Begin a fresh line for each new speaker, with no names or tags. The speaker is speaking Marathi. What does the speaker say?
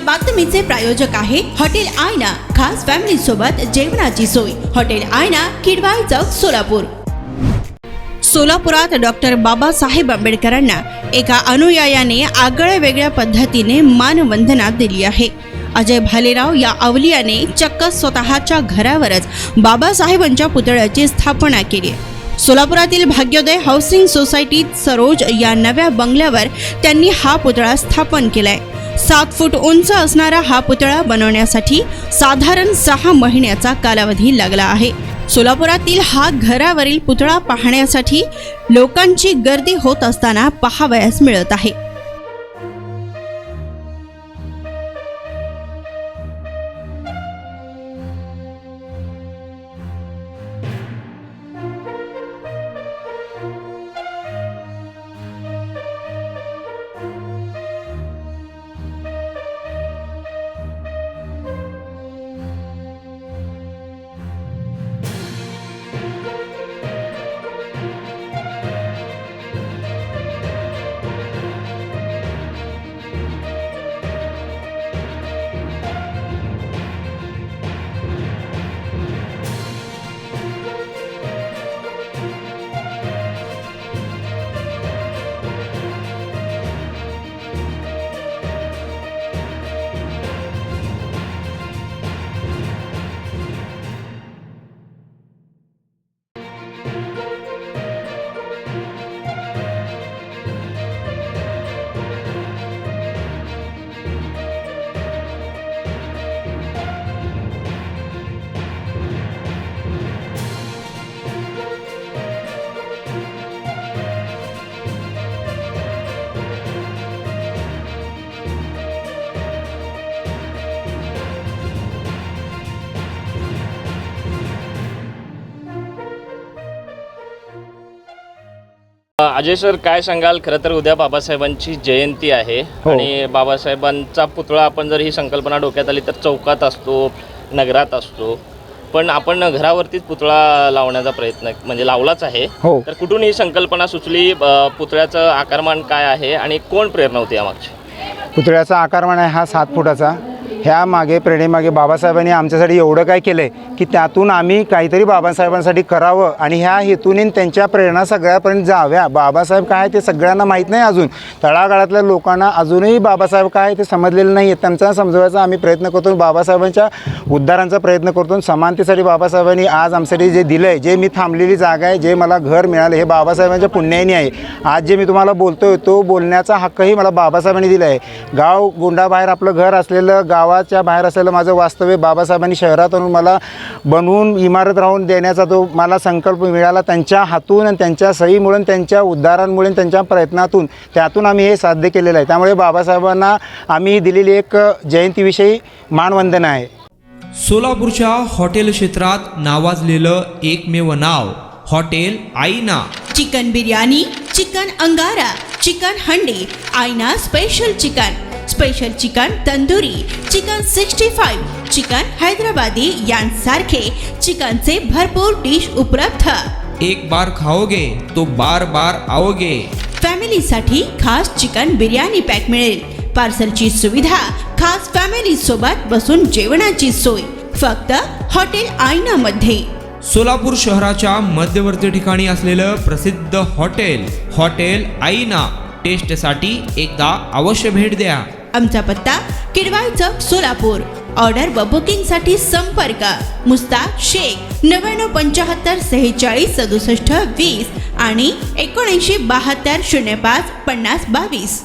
बातमीचे प्रायोजक आहे हॉटेल आयना, खास फॅमिली सोबत जेवणाची सोय। हॉटेल आयना, किडवाई चौक, सोलापूर। सोलापुरात डॉक्टर बाबासाहेब आंबेडकरांना एका अनुयायाने आगळ्या वेगळ्या पद्धतीने मानवंदना दिली आहे। अजय भालेराव या अवलियाने चक्क स्वतःच्या घरावरच बाबासाहेबांच्या पुतळ्याची स्थापना केली। सोलापुरातील भाग्योदय हाऊसिंग सोसायटीत सरोज या नव्या बंगल्यावर त्यांनी हा पुतळा स्थापन केलाय। 7 फूट उंच असणारा हा पुतळा बनवण्यासाठी साधारण 6 महिन्याचा कालावधी लागला आहे। सोलापुरातील हा घरावरील पुतळा पाहण्यासाठी लोकांची गर्दी होत असताना पाहावयास मिळत आहे।
अजय सर, काय सांगाल? खरं तर उद्या बाबासाहेबांची जयंती आहे आणि बाबासाहेबांचा पुतळा आपण जर ही संकल्पना डोक्यात आली तर चौकात असतो, नगरात असतो, पण आपण घरावरतीच पुतळा लावण्याचा प्रयत्न म्हणजे लावलाच आहे। तर कुठून ही संकल्पना सुचली? पुतळ्याचं आकारमान काय आहे आणि कोण प्रेरणा होती यामागची?
पुतळ्याचा आकारमान आहे हा 7 फुटाचा। ह्या मागे प्रेरणेमागे बाबासाहेबांनी आमच्यासाठी एवढं काय केलं आहे की त्यातून आम्ही काहीतरी बाबासाहेबांसाठी करावं आणि ह्या हेतूने त्यांच्या प्रेरणा सगळ्यापर्यंत जाव्या। बाबासाहेब काय ते सगळ्यांना माहीत नाही, अजून तळागाळातल्या लोकांना अजूनही बाबासाहेब काय ते समजलेलं नाही आहे। त्यांचा समजवायचा आम्ही प्रयत्न करतो, बाबासाहेबांच्या उद्धारांचा प्रयत्न करतो। समानतेसाठी बाबासाहेबांनी आज आमच्यासाठी जे दिलं आहे, जे मी थांबलेली जागा आहे, जे मला घर मिळालं, हे बाबासाहेबांच्या पुण्याने आहे। आज जे मी तुम्हाला बोलतोय तो बोलण्याचा हक्कही मला बाबासाहेबांनी दिला आहे। गाव गोंडाबाहेर आपलं घर असलेलं, गावाच्या बाहेर असलेलं माझं वास्तव्य बाबासाहेबांनी शहरात आणून मला बनवून इमारत राहून देण्याचा तो मला संकल्प मिळाला त्यांच्या हातून आणि त्यांच्या सहीमुळे, त्यांच्या उद्धारांमुळे, त्यांच्या प्रयत्नातून, त्यातून आम्ही हे साध्य केलेलं आहे। त्यामुळे बाबासाहेबांना आम्ही दिलेली एक जयंतीविषयी मानवंदना आहे।
सोलापूरच्या हॉटेल क्षेत्रात नावाजलेलं एकमेव नाव हॉटेल आईना।
चिकन बिर्याणी, चिकन अंगारा, चिकन हंडी, आईना special chicken, special chicken tandoori, chicken 65, chicken Hyderabadi यांसारखे चिकनचे भरपूर डिश उपलब्ध।
एक बार खाओगे तो बार बार आओगे।
फॅमिलीसाठी खास चिकन बिर्याणी पॅक मिळेल। पार्सलची सुविधा, खास फॅमिली सोबत बसून जेवणाची सोय फक्त हॉटेल आईना मध्ये।
सोलापूर शहराच्या मध्यवर्ती ठिकाणी असलेलं प्रसिद्ध हॉटेल आईना टेस्टसाठी एकदा अवश्य भेट द्या।
आमचा पत्ता किडवाई चौक, सोलापूर। ऑर्डर व बुकिंगसाठी संपर्क मुस्ताक शेख 9975 46 67 20 आणि 7972 05 50 22।